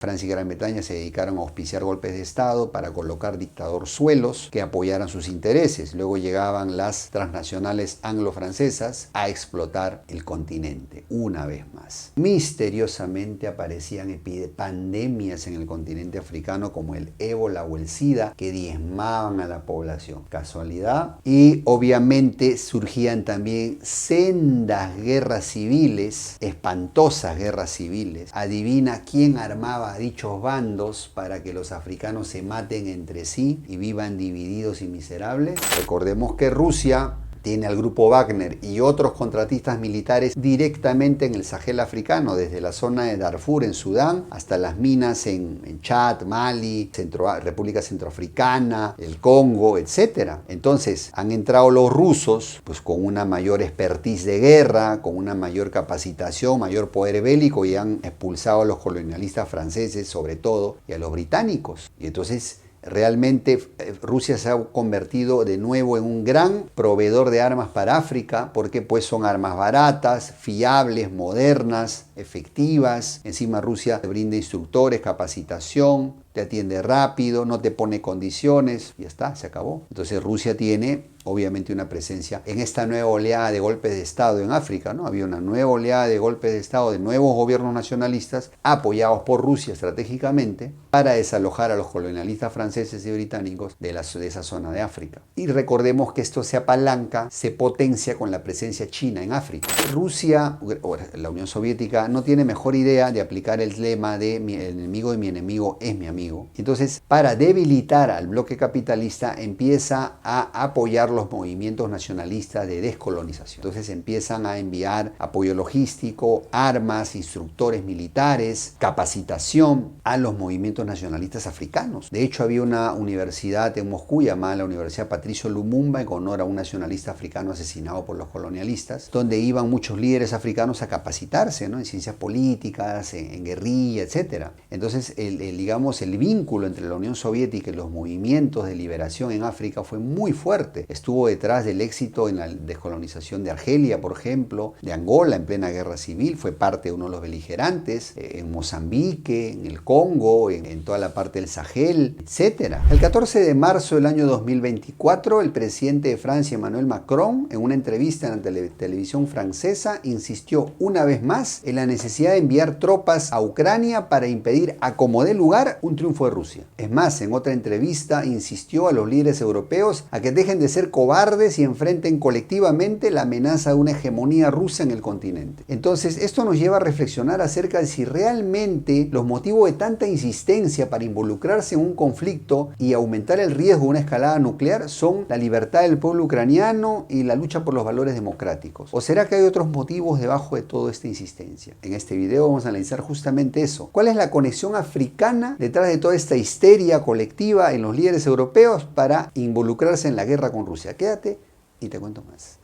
Francia y Gran Bretaña se dedicaron a auspiciar golpes de Estado para colocar dictadorzuelos que apoyaran sus intereses. Luego llegaban las transnacionales anglo-francesas a explotar el continente una vez más. Misteriosamente aparecían pandemias en el continente africano como el ébola o el SIDA que diezmaban a la población. ¿Casualidad? Y obviamente surgían también sendas guerras civiles, espantosas guerras civiles. Adivina quién armaba a dichos bandos para que los africanos se maten entre sí y vivan divididos y miserables. Recordemos que Rusia tiene al grupo Wagner y otros contratistas militares directamente en el Sahel africano, desde la zona de Darfur en Sudán hasta las minas en Chad, Mali, República Centroafricana, el Congo, etc. Entonces han entrado los rusos pues con una mayor expertise de guerra, con una mayor capacitación, mayor poder bélico, y han expulsado a los colonialistas franceses sobre todo y a los británicos. Y entonces realmente Rusia se ha convertido de nuevo en un gran proveedor de armas para África, porque pues son armas baratas, fiables, modernas, efectivas. Encima Rusia te brinda instructores, capacitación, te atiende rápido, no te pone condiciones, y ya está, se acabó. Entonces Rusia tiene obviamente una presencia en esta nueva oleada de golpes de Estado en África, ¿no? Había una nueva oleada de golpes de Estado de nuevos gobiernos nacionalistas apoyados por Rusia estratégicamente para desalojar a los colonialistas franceses y británicos de esa zona de África. Y recordemos que esto se apalanca, se potencia con la presencia china en África. Rusia, o la Unión Soviética, no tiene mejor idea de aplicar el lema de el enemigo de mi enemigo es mi amigo. Entonces, para debilitar al bloque capitalista, empieza a apoyar los movimientos nacionalistas de descolonización. Entonces empiezan a enviar apoyo logístico, armas, instructores militares, capacitación a los movimientos nacionalistas africanos. De hecho, había una universidad en Moscú llamada la Universidad Patricio Lumumba en honor a un nacionalista africano asesinado por los colonialistas, donde iban muchos líderes africanos a capacitarse, ¿no? En ciencias políticas, en guerrilla, etc. Entonces, digamos, el vínculo entre la Unión Soviética y los movimientos de liberación en África fue muy fuerte. Estuvo detrás del éxito en la descolonización de Argelia, por ejemplo, de Angola en plena guerra civil, fue parte de uno de los beligerantes, en Mozambique, en el Congo, en toda la parte del Sahel, etc. El 14 de marzo del año 2024, el presidente de Francia, Emmanuel Macron, en una entrevista en la televisión francesa, insistió una vez más en la necesidad de enviar tropas a Ucrania para impedir a como dé lugar un triunfo de Rusia. Es más, en otra entrevista insistió a los líderes europeos a que dejen de ser cobardes y enfrenten colectivamente la amenaza de una hegemonía rusa en el continente. Entonces, esto nos lleva a reflexionar acerca de si realmente los motivos de tanta insistencia para involucrarse en un conflicto y aumentar el riesgo de una escalada nuclear son la libertad del pueblo ucraniano y la lucha por los valores democráticos. ¿O será que hay otros motivos debajo de toda esta insistencia? En este video vamos a analizar justamente eso. ¿Cuál es la conexión africana detrás de toda esta histeria colectiva en los líderes europeos para involucrarse en la guerra con Rusia? Quédate y te cuento más.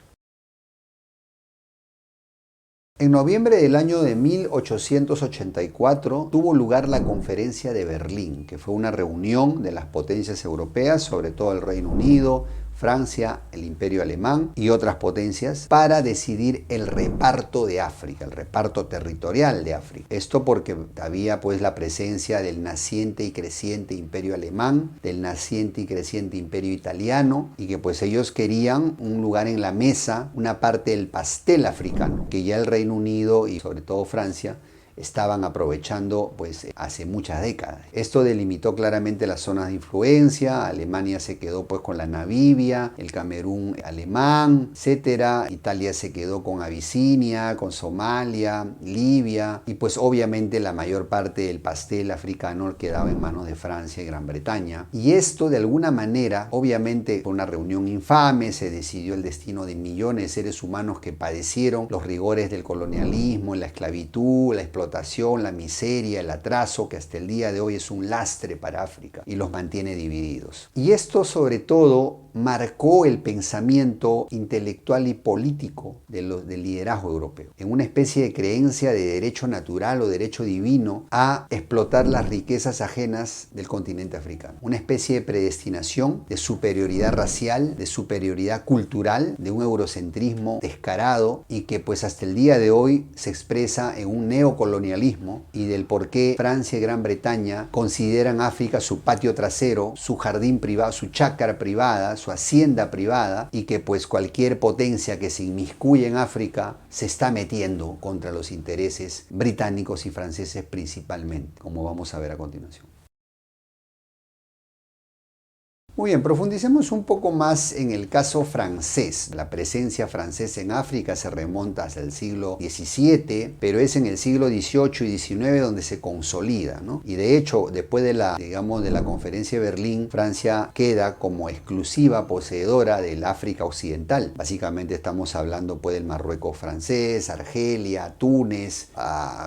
En noviembre del año de 1884 tuvo lugar la Conferencia de Berlín, que fue una reunión de las potencias europeas, sobre todo el Reino Unido, Francia, el Imperio Alemán y otras potencias, para decidir el reparto de África, el reparto territorial de África. Esto porque había pues la presencia del naciente y creciente Imperio Alemán, del naciente y creciente Imperio Italiano, y que pues ellos querían un lugar en la mesa, una parte del pastel africano, que ya el Reino Unido y sobre todo Francia estaban aprovechando pues hace muchas décadas. Esto delimitó claramente las zonas de influencia. Alemania se quedó pues con la Namibia, el Camerún alemán, etcétera. Italia se quedó con Abisinia, con Somalia, Libia, y pues obviamente la mayor parte del pastel africano quedaba en manos de Francia y Gran Bretaña. Y esto de alguna manera, obviamente fue una reunión infame, se decidió el destino de millones de seres humanos que padecieron los rigores del colonialismo, la esclavitud, la explotación, la miseria, el atraso, que hasta el día de hoy es un lastre para África y los mantiene divididos. Y esto sobre todo marcó el pensamiento intelectual y político del liderazgo europeo, en una especie de creencia de derecho natural o derecho divino a explotar las riquezas ajenas del continente africano. Una especie de predestinación, de superioridad racial, de superioridad cultural, de un eurocentrismo descarado y que pues hasta el día de hoy se expresa en un neocolonialismo y del por qué Francia y Gran Bretaña consideran África su patio trasero, su jardín privado, su chácara privada, su hacienda privada y que pues cualquier potencia que se inmiscuye en África se está metiendo contra los intereses británicos y franceses principalmente, como vamos a ver a continuación. Muy bien, profundicemos un poco más en el caso francés. La presencia francesa en África se remonta hasta el siglo XVII, pero es en el siglo XVIII y XIX donde se consolida, ¿no? Y de hecho, después de la conferencia de Berlín, Francia queda como exclusiva poseedora del África Occidental. Básicamente estamos hablando pues del Marruecos francés, Argelia, Túnez,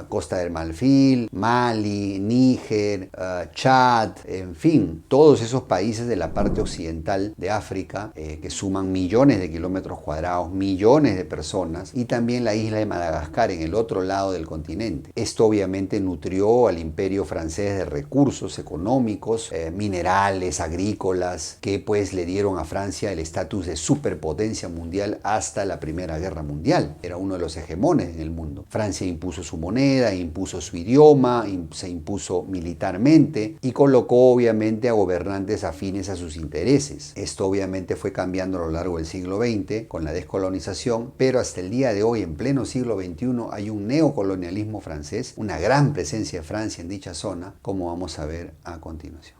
Costa del Marfil, Mali, Níger, Chad, en fin, todos esos países de la parte occidental de África, que suman millones de kilómetros cuadrados, millones de personas, y también la isla de Madagascar en el otro lado del continente. Esto obviamente nutrió al imperio francés de recursos económicos, minerales, agrícolas, que pues le dieron a Francia el estatus de superpotencia mundial hasta la Primera Guerra Mundial. Era uno de los hegemones en el mundo. Francia impuso su moneda, impuso su idioma, se impuso militarmente y colocó obviamente a gobernantes afines a sus intereses. Esto obviamente fue cambiando a lo largo del siglo XX con la descolonización, pero hasta el día de hoy, en pleno siglo XXI, hay un neocolonialismo francés, una gran presencia de Francia en dicha zona, como vamos a ver a continuación.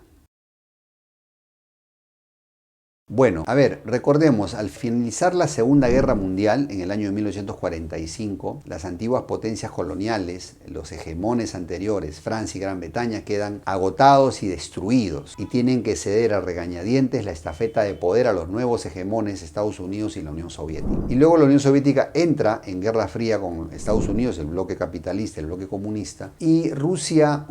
Bueno, a ver, recordemos, al finalizar la Segunda Guerra Mundial, en el año 1945, las antiguas potencias coloniales, los hegemones anteriores, Francia y Gran Bretaña, quedan agotados y destruidos y tienen que ceder a regañadientes la estafeta de poder a los nuevos hegemones, Estados Unidos y la Unión Soviética. Y luego la Unión Soviética entra en guerra fría con Estados Unidos, el bloque capitalista, el bloque comunista, y Rusia,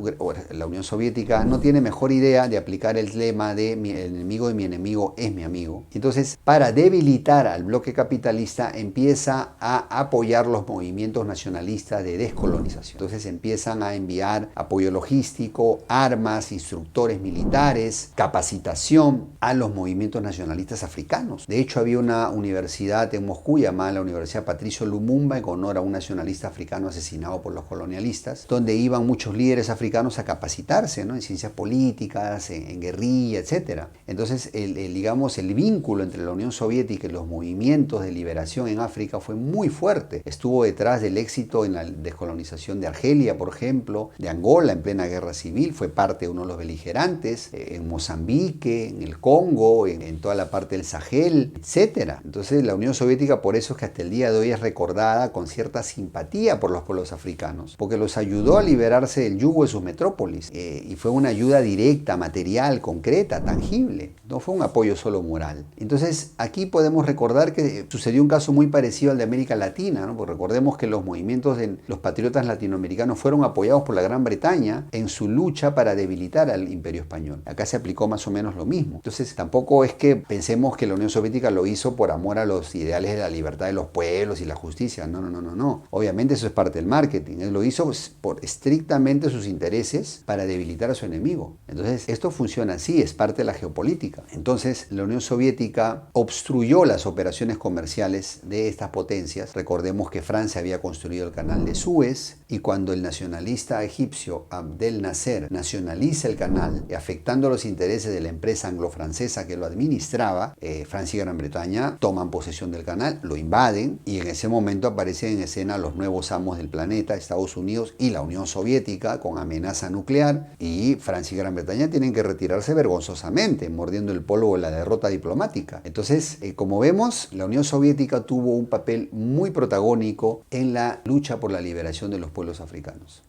la Unión Soviética, no tiene mejor idea de aplicar el lema de el enemigo de mi enemigo es mi amigo. Entonces, para debilitar al bloque capitalista, empieza a apoyar los movimientos nacionalistas de descolonización. Entonces empiezan a enviar apoyo logístico, armas, instructores militares, capacitación a los movimientos nacionalistas africanos. De hecho, había una universidad en Moscú llamada la Universidad Patricio Lumumba en honor a un nacionalista africano asesinado por los colonialistas, donde iban muchos líderes africanos a capacitarse, ¿no?, en ciencias políticas, en guerrilla, etc. Entonces, digamos, el vínculo entre la Unión Soviética y los movimientos de liberación en África fue muy fuerte. Estuvo detrás del éxito en la descolonización de Argelia, por ejemplo, de Angola en plena guerra civil, fue parte de uno de los beligerantes, en Mozambique, en el Congo, en toda la parte del Sahel, etc. Entonces la Unión Soviética, por eso es que hasta el día de hoy es recordada con cierta simpatía por los pueblos africanos, porque los ayudó a liberarse del yugo de sus metrópolis, y fue una ayuda directa, material, concreta, tangible. No fue un apoyo solo moral. Entonces aquí podemos recordar que sucedió un caso muy parecido al de América Latina, ¿no? Porque recordemos que los movimientos de los patriotas latinoamericanos fueron apoyados por la Gran Bretaña en su lucha para debilitar al Imperio Español. Acá se aplicó más o menos lo mismo. Entonces tampoco es que pensemos que la Unión Soviética lo hizo por amor a los ideales de la libertad de los pueblos y la justicia. No, no, no, no, no. Obviamente eso es parte del marketing. Él lo hizo por estrictamente sus intereses para debilitar a su enemigo. Entonces esto funciona así, es parte de la geopolítica. Entonces la Unión Soviética obstruyó las operaciones comerciales de estas potencias. Recordemos que Francia había construido el canal de Suez y cuando el nacionalista egipcio Abdel Nasser nacionaliza el canal, afectando los intereses de la empresa anglo-francesa que lo administraba, Francia y Gran Bretaña toman posesión del canal, lo invaden y en ese momento aparecen en escena los nuevos amos del planeta, Estados Unidos y la Unión Soviética con amenaza nuclear, y Francia y Gran Bretaña tienen que retirarse vergonzosamente, mordiendo el polvo de la derrota diplomática. Entonces, como vemos, la Unión Soviética tuvo un papel muy protagónico en la lucha por la liberación de los pueblos africanos.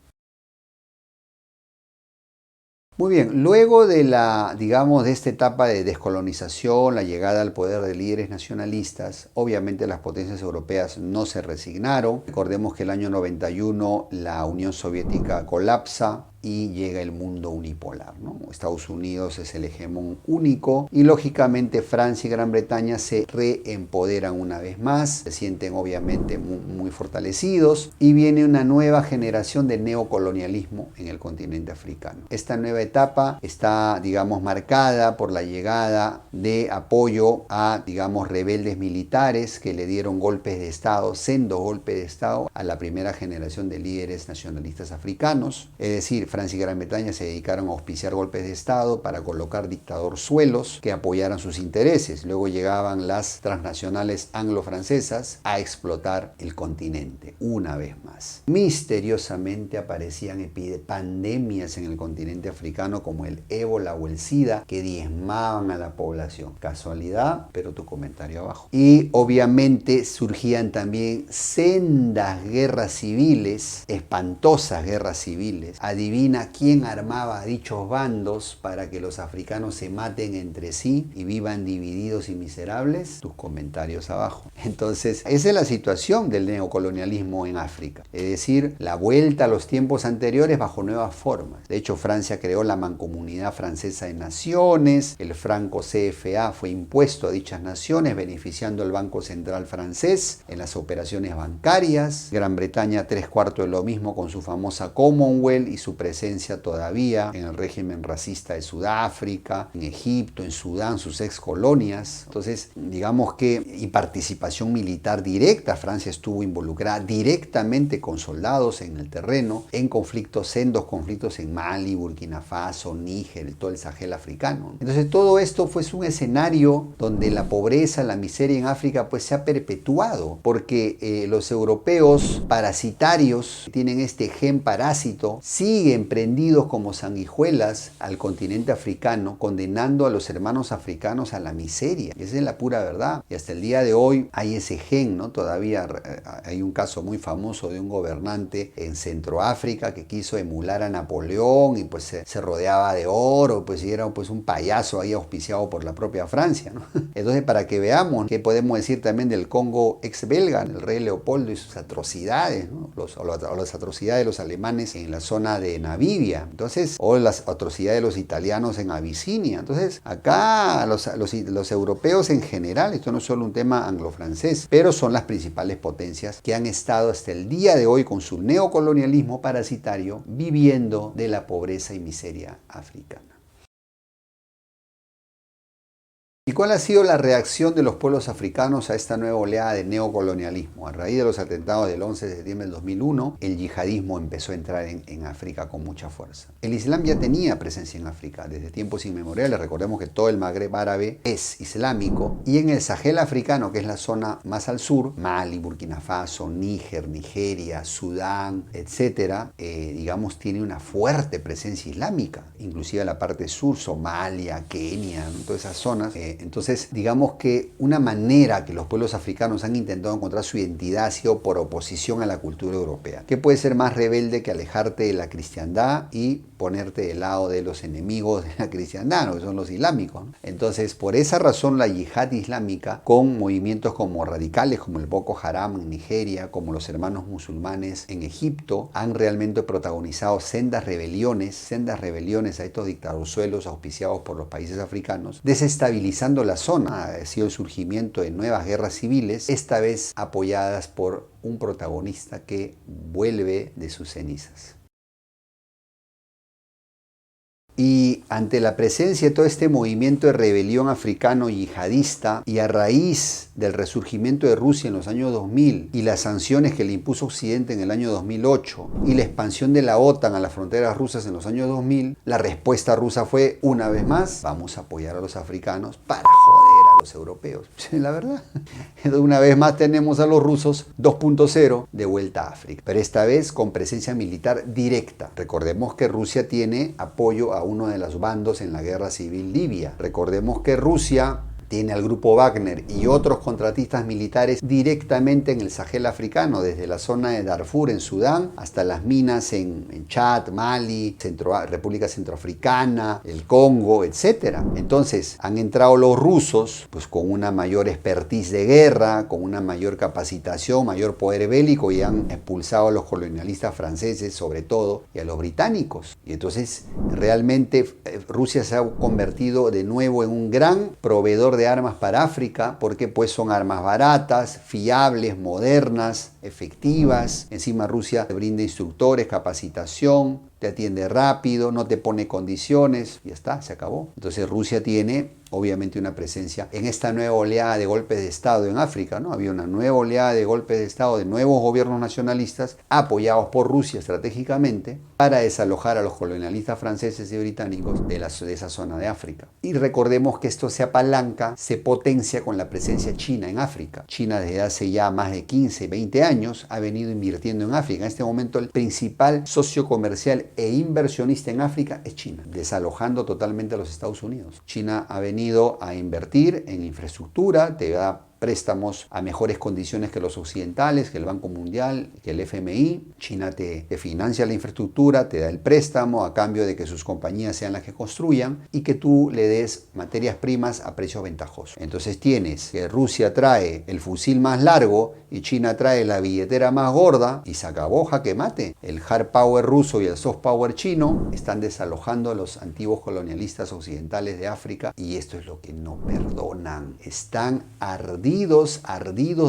Muy bien, luego de de esta etapa de descolonización, la llegada al poder de líderes nacionalistas, obviamente las potencias europeas no se resignaron. Recordemos que el año 91 la Unión Soviética colapsa, y llega el mundo unipolar, ¿no? Estados Unidos es el hegemón único y lógicamente Francia y Gran Bretaña se reempoderan una vez más, se sienten obviamente muy fortalecidos y viene una nueva generación de neocolonialismo en el continente africano. Esta nueva etapa está, digamos, marcada por la llegada de apoyo a, digamos, rebeldes militares que le dieron golpes de Estado, sendos golpes de Estado a la primera generación de líderes nacionalistas africanos. Es decir, Francia y Gran Bretaña se dedicaron a auspiciar golpes de Estado para colocar dictadorzuelos que apoyaran sus intereses. Luego llegaban las transnacionales anglo-francesas a explotar el continente una vez más. Misteriosamente aparecían pandemias en el continente africano como el ébola o el SIDA que diezmaban a la población. Casualidad, pero tu comentario abajo. Y obviamente surgían también sendas guerras civiles, espantosas guerras civiles. Adivina quién armaba a dichos bandos para que los africanos se maten entre sí y vivan divididos y miserables. Tus comentarios abajo. Entonces, esa es la situación del neocolonialismo en África. Es decir, la vuelta a los tiempos anteriores bajo nuevas formas. De hecho, Francia creó la Mancomunidad Francesa de Naciones, el franco CFA fue impuesto a dichas naciones, beneficiando al Banco Central francés en las operaciones bancarias. Gran Bretaña 3/4 de lo mismo con su famosa Commonwealth y su presencia todavía en el régimen racista de Sudáfrica, en Egipto, en Sudán, sus ex colonias. Entonces, digamos que, y participación militar directa, Francia estuvo involucrada directamente con soldados en el terreno, en conflictos, sendos conflictos en Mali, Burkina Faso, Níger, todo el Sahel africano. Entonces, todo esto fue un escenario donde la pobreza, la miseria en África pues se ha perpetuado, porque los europeos parasitarios tienen este gen parásito, siguen prendidos como sanguijuelas al continente africano, condenando a los hermanos africanos a la miseria. Esa es la pura verdad. Y hasta el día de hoy hay ese gen, ¿no? Todavía hay un caso muy famoso de un gobernante en Centroáfrica que quiso emular a Napoleón y pues se rodeaba de oro, pues y era pues un payaso ahí auspiciado por la propia Francia, ¿no? Entonces, para que veamos qué podemos decir también del Congo ex belga, el rey Leopoldo y sus atrocidades, ¿no? Las atrocidades de los alemanes en la zona de Namibia, entonces, o las atrocidades de los italianos en Abisinia. Entonces, acá los europeos en general, esto no es solo un tema anglo-francés, pero son las principales potencias que han estado hasta el día de hoy con su neocolonialismo parasitario viviendo de la pobreza y miseria africana. ¿Y cuál ha sido la reacción de los pueblos africanos a esta nueva oleada de neocolonialismo? A raíz de los atentados del 11 de septiembre del 2001, el yihadismo empezó a entrar en África con mucha fuerza. El Islam ya tenía presencia en África desde tiempos inmemoriales. Recordemos que todo el Magreb árabe es islámico y en el Sahel africano, que es la zona más al sur, Mali, Burkina Faso, Níger, Nigeria, Sudán, etcétera, digamos, tiene una fuerte presencia islámica, inclusive la parte sur, Somalia, Kenia, ¿no? Todas esas zonas. Entonces, digamos que una manera que los pueblos africanos han intentado encontrar su identidad ha sido por oposición a la cultura europea. ¿Qué puede ser más rebelde que alejarte de la cristiandad y ponerte del lado de los enemigos de la cristiandad, ¿no? Que son los islámicos, ¿no? Entonces, por esa razón, la yihad islámica, con movimientos como radicales, como el Boko Haram en Nigeria, como los hermanos musulmanes en Egipto, han realmente protagonizado sendas rebeliones a estos dictadorzuelos auspiciados por los países africanos, desestabilizando la zona. Ha sido el surgimiento de nuevas guerras civiles, esta vez apoyadas por un protagonista que vuelve de sus cenizas. Y ante la presencia de todo este movimiento de rebelión africano yihadista y a raíz del resurgimiento de Rusia en los años 2000 y las sanciones que le impuso Occidente en el año 2008 y la expansión de la OTAN a las fronteras rusas en los años 2000, la respuesta rusa fue, una vez más, vamos a apoyar a los africanos para joder a los europeos. La verdad. Una vez más tenemos a los rusos 2.0 de vuelta a África, pero esta vez con presencia militar directa. Recordemos que Rusia tiene apoyo a uno de los bandos en la guerra civil libia. Recordemos que Rusia tiene al grupo Wagner y otros contratistas militares directamente en el Sahel africano, desde la zona de Darfur en Sudán hasta las minas en Chad, Mali, República Centroafricana, el Congo, etc. Entonces han entrado los rusos pues con una mayor expertise de guerra, con una mayor capacitación, mayor poder bélico, y han expulsado a los colonialistas franceses sobre todo y a los británicos. Y entonces realmente Rusia se ha convertido de nuevo en un gran proveedor de armas para África, porque pues son armas baratas, fiables, modernas, efectivas. Encima Rusia te brinda instructores, capacitación, te atiende rápido, no te pone condiciones, y ya está, se acabó. Entonces Rusia tiene obviamente una presencia en esta nueva oleada de golpes de Estado en África, ¿no? Había una nueva oleada de golpes de Estado de nuevos gobiernos nacionalistas apoyados por Rusia estratégicamente para desalojar a los colonialistas franceses y británicos de esa zona de África. Y recordemos que esto se apalanca, se potencia con la presencia china en África. China desde hace ya más de 15, 20 años ha venido invirtiendo en África. En este momento el principal socio comercial e inversionista en África es China, desalojando totalmente a los Estados Unidos. China ha venido a invertir en infraestructura, te da préstamos a mejores condiciones que los occidentales, que el Banco Mundial, que el FMI. China te financia la infraestructura, te da el préstamo a cambio de que sus compañías sean las que construyan y que tú le des materias primas a precios ventajosos. Entonces tienes que Rusia trae el fusil más largo y China trae la billetera más gorda y se acabó, jaque mate. El hard power ruso y el soft power chino están desalojando a los antiguos colonialistas occidentales de África, y esto es lo que no perdonan. Están ardidos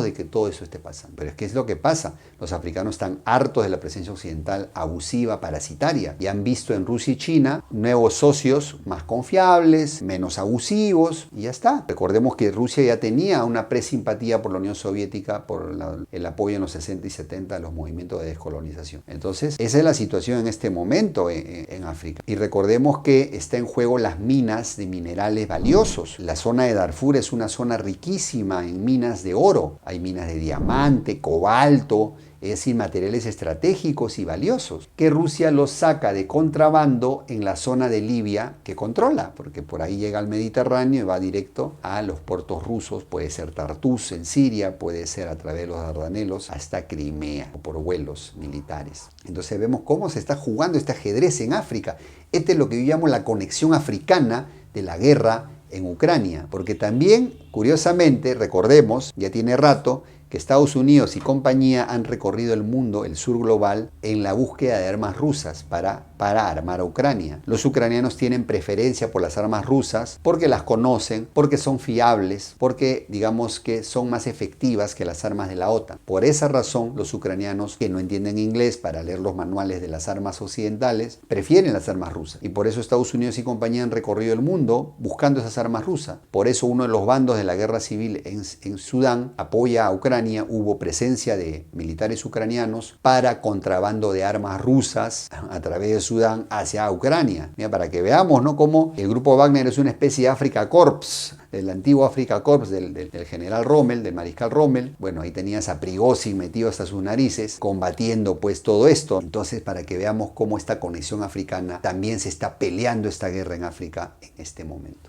de que todo eso esté pasando. Pero es que es lo que pasa. Los africanos están hartos de la presencia occidental abusiva, parasitaria, y han visto en Rusia y China nuevos socios más confiables, menos abusivos, y ya está. Recordemos que Rusia ya tenía una presimpatía por la Unión Soviética, por el apoyo en los 60 y 70 a los movimientos de descolonización. Entonces, esa es la situación en este momento en África. Y recordemos que está en juego las minas de minerales valiosos. La zona de Darfur es una zona riquísima en minas de oro. Hay minas de diamante, cobalto, es decir, materiales estratégicos y valiosos, que Rusia los saca de contrabando en la zona de Libia que controla, porque por ahí llega al Mediterráneo y va directo a los puertos rusos. Puede ser Tartus en Siria, puede ser a través de los Dardanelos hasta Crimea, o por vuelos militares. Entonces vemos cómo se está jugando este ajedrez en África. Este es lo que yo llamo la conexión africana de la guerra en Ucrania, porque también, curiosamente, recordemos, ya tiene rato que Estados Unidos y compañía han recorrido el mundo, el sur global, en la búsqueda de armas rusas para armar a Ucrania. Los ucranianos tienen preferencia por las armas rusas porque las conocen, porque son fiables, porque digamos que son más efectivas que las armas de la OTAN. Por esa razón, los ucranianos que no entienden inglés para leer los manuales de las armas occidentales prefieren las armas rusas. Y por eso Estados Unidos y compañía han recorrido el mundo buscando esas armas rusas. Por eso uno de los bandos de la guerra civil en Sudán apoya a Ucrania. Hubo presencia de militares ucranianos para contrabando de armas rusas a través de Sudán hacia Ucrania. Mira, para que veamos, ¿no?, cómo el grupo Wagner es una especie de Afrika Korps, del antiguo Afrika Korps del general Rommel, del mariscal Rommel. Bueno, ahí tenías a Prigozhin metido hasta sus narices, combatiendo pues todo esto. Entonces, para que veamos cómo esta conexión africana también se está peleando esta guerra en África en este momento.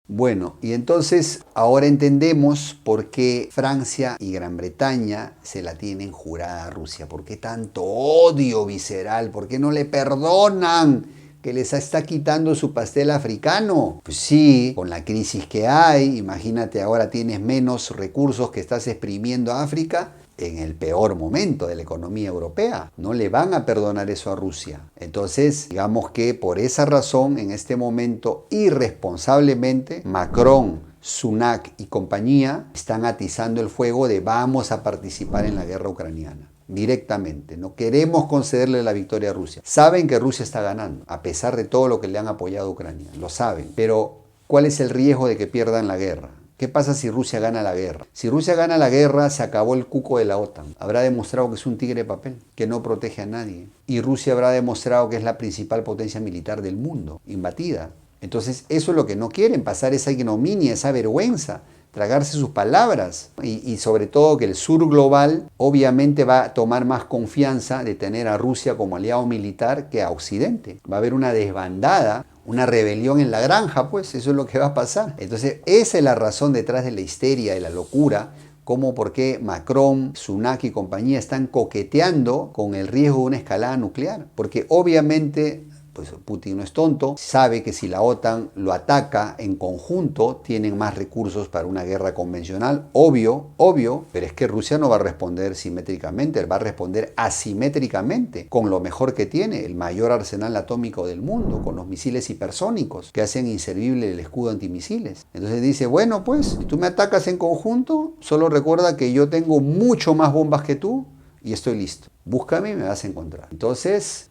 Bueno, y entonces ahora entendemos por qué Francia y Gran Bretaña se la tienen jurada a Rusia. ¿Por qué tanto odio visceral? ¿Por qué no le perdonan que les está quitando su pastel africano? Pues sí, con la crisis que hay, imagínate, ahora tienes menos recursos que estás exprimiendo a África. En el peor momento de la economía europea. No le van a perdonar eso a Rusia. Entonces, digamos que por esa razón, en este momento, irresponsablemente, Macron, Sunak y compañía están atizando el fuego de vamos a participar en la guerra ucraniana. Directamente, no queremos concederle la victoria a Rusia. Saben que Rusia está ganando, a pesar de todo lo que le han apoyado a Ucrania. Lo saben. Pero, ¿cuál es el riesgo de que pierdan la guerra? ¿Qué pasa si Rusia gana la guerra? Si Rusia gana la guerra, se acabó el cuco de la OTAN. Habrá demostrado que es un tigre de papel, que no protege a nadie. Y Rusia habrá demostrado que es la principal potencia militar del mundo, imbatida. Entonces, eso es lo que no quieren, pasar esa ignominia, esa vergüenza. tragarse sus palabras y sobre todo que el sur global obviamente va a tomar más confianza de tener a Rusia como aliado militar que a Occidente. Va a haber una desbandada, una rebelión en la granja, pues eso es lo que va a pasar. Entonces esa es la razón detrás de la histeria, de la locura, como por qué Macron, Sunak y compañía están coqueteando con el riesgo de una escalada nuclear. Porque obviamente pues Putin no es tonto, sabe que si la OTAN lo ataca en conjunto, tienen más recursos para una guerra convencional, obvio, pero es que Rusia no va a responder simétricamente, va a responder asimétricamente, con lo mejor que tiene, el mayor arsenal atómico del mundo, con los misiles hipersónicos, que hacen inservible el escudo antimisiles. Entonces dice, bueno, pues, si tú me atacas en conjunto, solo recuerda que yo tengo mucho más bombas que tú y estoy listo. Búscame y me vas a encontrar. Entonces...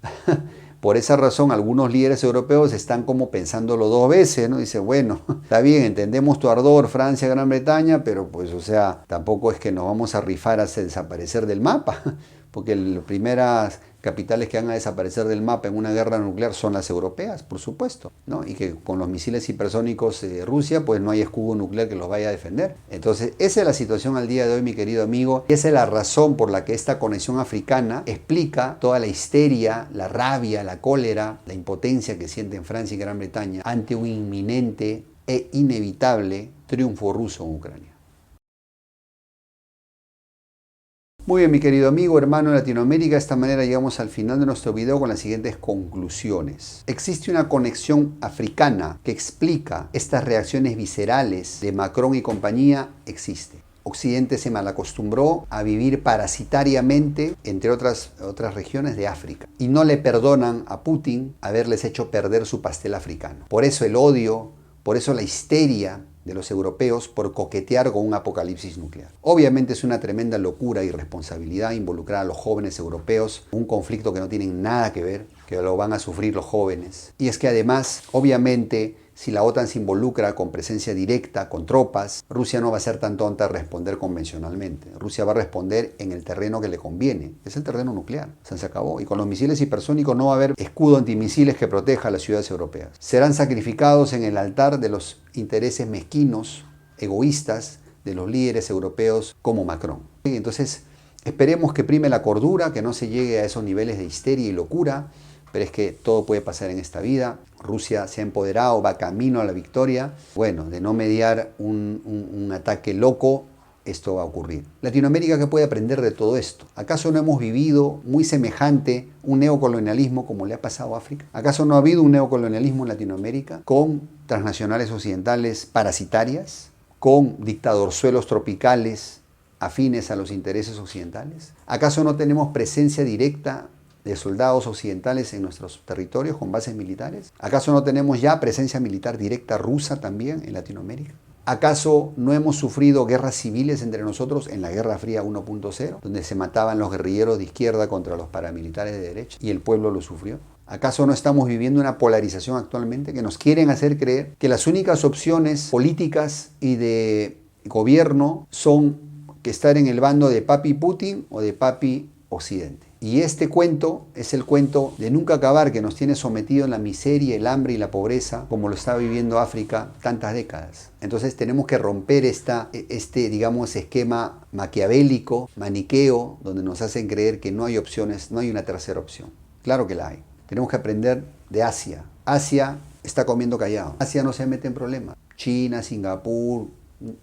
Por esa razón, algunos líderes europeos están como pensándolo dos veces, ¿no? Dice, bueno, está bien, entendemos tu ardor, Francia, Gran Bretaña, pero pues, o sea, tampoco es que nos vamos a rifar a desaparecer del mapa, porque las primeras capitales que van a desaparecer del mapa en una guerra nuclear son las europeas, por supuesto, ¿no? Y que con los misiles hipersónicos de Rusia, pues no hay escudo nuclear que los vaya a defender. Entonces, esa es la situación al día de hoy, mi querido amigo, y esa es la razón por la que esta conexión africana explica toda la histeria, la rabia, la cólera, la impotencia que sienten Francia y Gran Bretaña ante un inminente e inevitable triunfo ruso en Ucrania. Muy bien, mi querido amigo, hermano de Latinoamérica, de esta manera llegamos al final de nuestro video con las siguientes conclusiones. Existe una conexión africana que explica estas reacciones viscerales de Macron y compañía, existe. Occidente se malacostumbró a vivir parasitariamente entre otras regiones de África y no le perdonan a Putin haberles hecho perder su pastel africano. Por eso el odio, por eso la histeria de los europeos por coquetear con un apocalipsis nuclear. Obviamente es una tremenda locura y responsabilidad involucrar a los jóvenes europeos en un conflicto que no tienen nada que ver, que lo van a sufrir los jóvenes. Y es que además, obviamente, si la OTAN se involucra con presencia directa, con tropas, Rusia no va a ser tan tonta a responder convencionalmente. Rusia va a responder en el terreno que le conviene. Es el terreno nuclear. Se acabó. Y con los misiles hipersónicos no va a haber escudo antimisiles que proteja a las ciudades europeas. Serán sacrificados en el altar de los intereses mezquinos, egoístas, de los líderes europeos como Macron. Entonces, esperemos que prime la cordura, que no se llegue a esos niveles de histeria y locura, pero es que todo puede pasar en esta vida. Rusia se ha empoderado, va camino a la victoria. Bueno, de no mediar un ataque loco, esto va a ocurrir. Latinoamérica, ¿qué puede aprender de todo esto? ¿Acaso no hemos vivido muy semejante un neocolonialismo como le ha pasado a África? ¿Acaso no ha habido un neocolonialismo en Latinoamérica con transnacionales occidentales parasitarias, con dictadorzuelos tropicales afines a los intereses occidentales? ¿Acaso no tenemos presencia directa de soldados occidentales en nuestros territorios con bases militares? ¿Acaso no tenemos ya presencia militar directa rusa también en Latinoamérica? ¿Acaso no hemos sufrido guerras civiles entre nosotros en la Guerra Fría 1.0, donde se mataban los guerrilleros de izquierda contra los paramilitares de derecha y el pueblo lo sufrió? ¿Acaso no estamos viviendo una polarización actualmente que nos quieren hacer creer que las únicas opciones políticas y de gobierno son que estar en el bando de papi Putin o de papi Occidente? Y este cuento es el cuento de nunca acabar que nos tiene sometido en la miseria, el hambre y la pobreza, como lo está viviendo África tantas décadas. Entonces tenemos que romper digamos, esquema maquiavélico, maniqueo, donde nos hacen creer que no hay opciones, no hay una tercera opción. Claro que la hay. Tenemos que aprender de Asia. Asia está comiendo callado. Asia no se mete en problemas. China, Singapur,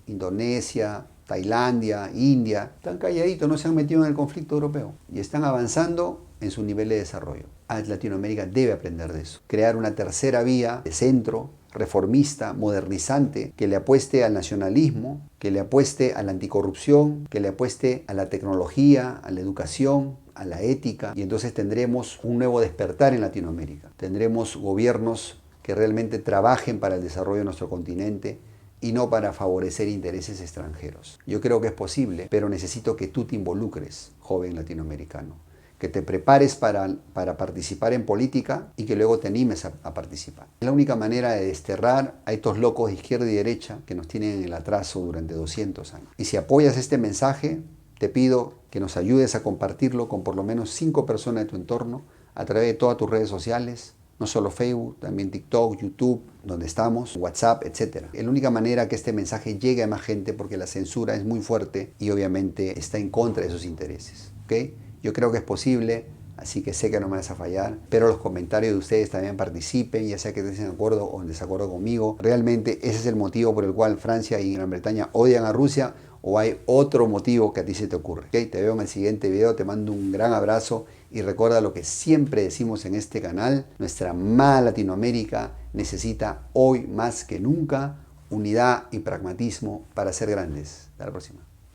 Indonesia, Tailandia, India, están calladitos, no se han metido en el conflicto europeo y están avanzando en su nivel de desarrollo. Latinoamérica debe aprender de eso. Crear una tercera vía de centro, reformista, modernizante, que le apueste al nacionalismo, que le apueste a la anticorrupción, que le apueste a la tecnología, a la educación, a la ética, y entonces tendremos un nuevo despertar en Latinoamérica. Tendremos gobiernos que realmente trabajen para el desarrollo de nuestro continente y no para favorecer intereses extranjeros. Yo creo que es posible, pero necesito que tú te involucres, joven latinoamericano, que te prepares para participar en política y que luego te animes a participar. Es la única manera de desterrar a estos locos de izquierda y derecha que nos tienen en el atraso durante 200 años. Y si apoyas este mensaje, te pido que nos ayudes a compartirlo con por lo menos 5 personas de tu entorno a través de todas tus redes sociales, No solo Facebook, también TikTok, YouTube, donde estamos, WhatsApp, etc. Es la única manera que este mensaje llegue a más gente porque la censura es muy fuerte y obviamente está en contra de sus intereses. ¿Ok? Yo creo que es posible, así que sé que no me vas a fallar. Pero los comentarios de ustedes también participen, ya sea que estén de acuerdo o en desacuerdo conmigo. Realmente ese es el motivo por el cual Francia y Gran Bretaña odian a Rusia, o hay otro motivo que a ti se te ocurre. ¿Okay? Te veo en el siguiente video, te mando un gran abrazo y recuerda lo que siempre decimos en este canal: nuestra amada Latinoamérica necesita hoy más que nunca unidad y pragmatismo para ser grandes. Hasta la próxima.